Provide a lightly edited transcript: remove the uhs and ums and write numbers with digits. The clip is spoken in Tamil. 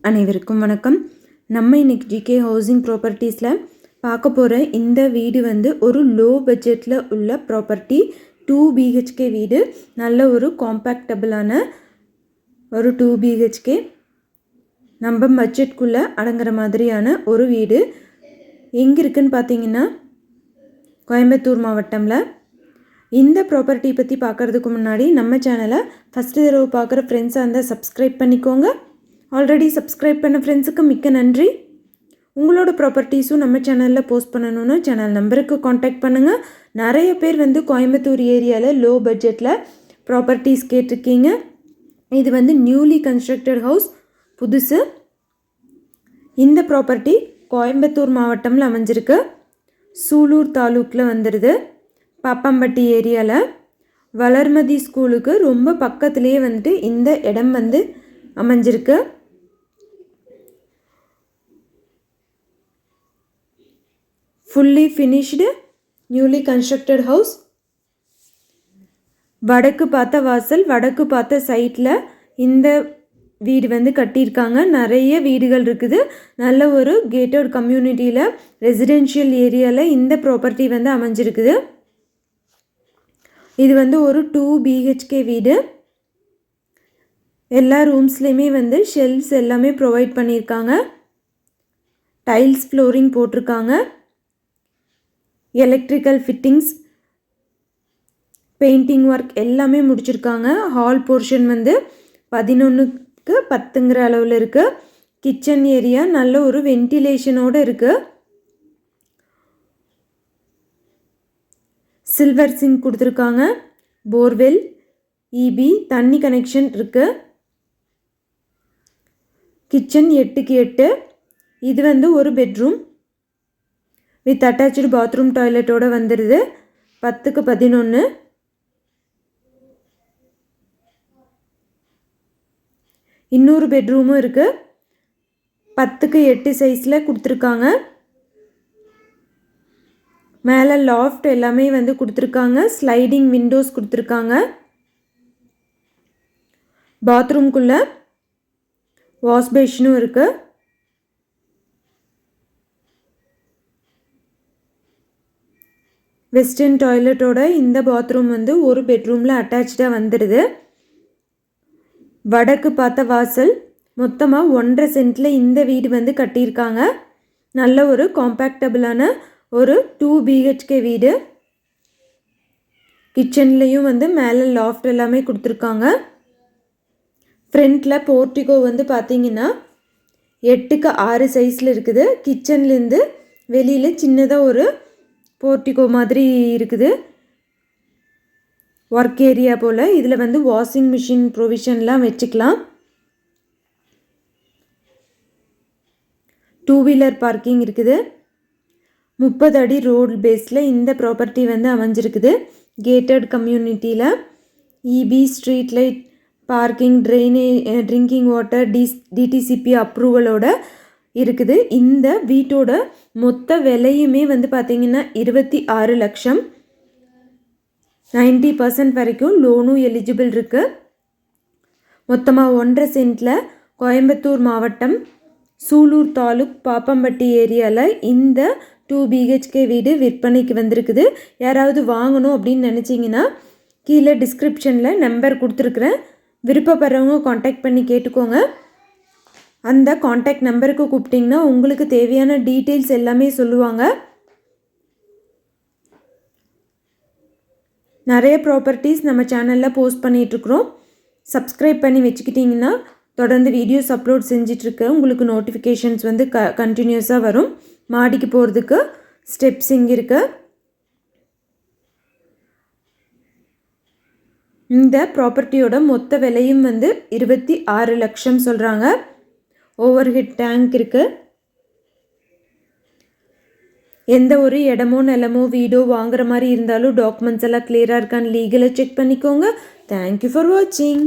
அனைவருக்கும் வணக்கம். நம்ம இன்னைக்கு ஜிகே ஹவுசிங் ப்ராப்பர்ட்டிஸில் பார்க்க போகிற இந்த வீடு வந்து ஒரு லோ பட்ஜெட்டில் உள்ள ப்ராப்பர்ட்டி. 2 BHK வீடு, நல்ல ஒரு காம்பேக்டபிளான ஒரு 2 BHK, நம்ம பட்ஜெட்குள்ளே அடங்குற மாதிரியான ஒரு வீடு. எங்கே இருக்குதுன்னு பார்த்தீங்கன்னா கோயம்புத்தூர் மாவட்டமில். இந்த ப்ராப்பர்ட்டி பற்றி பார்க்குறதுக்கு முன்னாடி நம்ம சேனலை ஃபஸ்ட்டு தடவை பார்க்குற ஃப்ரெண்ட்ஸாக இருந்தால் சப்ஸ்கிரைப் பண்ணிக்கோங்க. ஆல்ரெடி சப்ஸ்கிரைப் பண்ண ஃப்ரெண்ட்ஸுக்கு மிக்க நன்றி. உங்களோட ப்ராப்பர்ட்டிஸும் நம்ம சேனலில் போஸ்ட் பண்ணணுன்னா சேனல் நம்பருக்கு காண்டாக்ட் பண்ணுங்கள். நிறைய பேர் வந்து கோயம்புத்தூர் ஏரியாவில் லோ பட்ஜெட்டில் ப்ராப்பர்ட்டிஸ் கேட்டிருக்கீங்க. இது வந்து நியூலி கன்ஸ்ட்ரக்டட் ஹவுஸ், புதுசு. இந்த ப்ராப்பர்ட்டி கோயம்புத்தூர் மாவட்டமில் அமைஞ்சிருக்கு. சூலூர் தாலுக்கில் வந்துடுது. பாப்பாம்பட்டி ஏரியாவில் வளர்மதி ஸ்கூலுக்கு ரொம்ப பக்கத்துலேயே வந்துட்டு இந்த இடம் வந்து அமைஞ்சிருக்கு. Fully finished newly constructed house. வடக்கு பார்த்த வாசல், வடக்கு பார்த்த சைட்டில் இந்த வீடு வந்து கட்டியிருக்காங்க. நிறைய வீடுகள் இருக்குது. நல்ல ஒரு கேட்டட் கம்யூனிட்டியில், ரெசிடென்ஷியல் ஏரியாவில் இந்த ப்ராப்பர்ட்டி வந்து அமைஞ்சிருக்குது. இது வந்து ஒரு 2 BHK வீடு. எல்லா ரூம்ஸ்லேயுமே வந்து ஷெல்ஃப்ஸ் எல்லாமே ப்ரொவைட் பண்ணியிருக்காங்க. டைல்ஸ் ஃப்ளோரிங் போட்டிருக்காங்க. எலக்ட்ரிக்கல் ஃபிட்டிங்ஸ், பெயிண்டிங் ஒர்க் எல்லாமே முடிச்சிருக்காங்க. ஹால் போர்ஷன் வந்து 11க்கு 10ங்கிற அளவில் இருக்குது. கிச்சன் ஏரியா நல்ல ஒரு வென்டிலேஷனோடு இருக்குது. சில்வர் சிங்க் கொடுத்துருக்காங்க. போர்வெல், EB, தண்ணி கனெக்ஷன் இருக்குது. கிச்சன் 8க்கு 8. இது வந்து ஒரு பெட்ரூம் வித் அட்டாச்சு பாத்ரூம் டாய்லெட்டோடு வந்துடுது. 10க்கு 11. இன்னொரு பெட்ரூமும் இருக்குது. 10க்கு 8 சைஸில் கொடுத்துருக்காங்க. மேலே லாஃப்ட் எல்லாமே வந்து கொடுத்துருக்காங்க. ஸ்லைடிங் விண்டோஸ் கொடுத்துருக்காங்க. பாத்ரூம்குள்ளே வாஷ் பேஷனும் இருக்குது. வெஸ்டர்ன் டாய்லெட்டோட இந்த பாத்ரூம் வந்து ஒரு பெட்ரூமில் அட்டாச்சாக வந்துடுது. வடக்கு பார்த்த வாசல். மொத்தமாக 1.5 சென்ட்டில் இந்த வீடு வந்து கட்டியிருக்காங்க. நல்ல ஒரு காம்பேக்டபிளான ஒரு 2 BHK வீடு. கிச்சன்லேயும் வந்து மேலே லாஃப்ட் எல்லாமே கொடுத்துருக்காங்க. ஃப்ரண்ட்டில் போர்ட்டிகோ வந்து பார்த்திங்கன்னா 8க்கு 6 சைஸில் இருக்குது. கிச்சன்லேருந்து வெளியில் சின்னதாக ஒரு போர்ட்டிகோ மாதிரி இருக்குது. ஒர்க் ஏரியா போல். இதில் வந்து வாஷிங் மிஷின் ப்ரொவிஷன்லாம் வச்சுக்கலாம். 2 வீலர் பார்க்கிங் இருக்குது. 30 அடி ரோடு பேஸில் இந்த ப்ராப்பர்ட்டி வந்து அமைஞ்சிருக்குது. கேட்டட் கம்யூனிட்டியில் EB, street light, parking, drinking water, DTCP அப்ரூவலோட இருக்குது. இந்த வீட்டோட மொத்த விலையுமே வந்து பார்த்திங்கன்னா 26 லட்சம். 90% வரைக்கும் லோனும் எலிஜிபிள் இருக்குது. மொத்தமாக 1.5 சென்ட்டில் கோயம்புத்தூர் மாவட்டம் சூலூர் தாலுக் பாப்பம்பட்டி ஏரியாவில் இந்த 2 BHK வீடு விற்பனைக்கு வந்திருக்குது. யாராவது வாங்கணும் அப்படின்னு நினச்சிங்கன்னா கீழே டிஸ்கிரிப்ஷனில் நம்பர் கொடுத்துருக்குறேன். விருப்பப்படுறவங்க காண்டாக்ட் பண்ணி கேட்டுக்கோங்க. அந்த காண்டாக்ட் நம்பருக்கு கூப்பிட்டிங்கன்னா உங்களுக்கு தேவையான டீட்டெயில்ஸ் எல்லாமே சொல்லுவாங்க. நிறைய ப்ராப்பர்ட்டிஸ் நம்ம சேனலில் போஸ்ட் பண்ணிகிட்ருக்குறோம். சப்ஸ்கிரைப் பண்ணி வச்சுக்கிட்டிங்கன்னா தொடர்ந்து வீடியோஸ் அப்லோட் செஞ்சிட்ருக்கேன். உங்களுக்கு நோட்டிஃபிகேஷன்ஸ் வந்து கண்டினியூஸாக வரும். மாடிக்கு போகிறதுக்கு ஸ்டெப்ஸ் இங்கே இருக்குது. இந்த ப்ராப்பர்ட்டியோட மொத்த விலையும் வந்து 26 லட்சம் சொல்கிறாங்க. ஓவர்ஹெட் டேங்க் இருக்குது. எந்த ஒரு இடமோ நிலமோ வீடோ வாங்குற மாதிரி இருந்தாலும் டாக்குமெண்ட்ஸ் எல்லாம் கிளியராக இருக்கான்னு லீகலாக செக் பண்ணிக்கோங்க. தேங்க்யூ ஃபார் வாட்சிங்.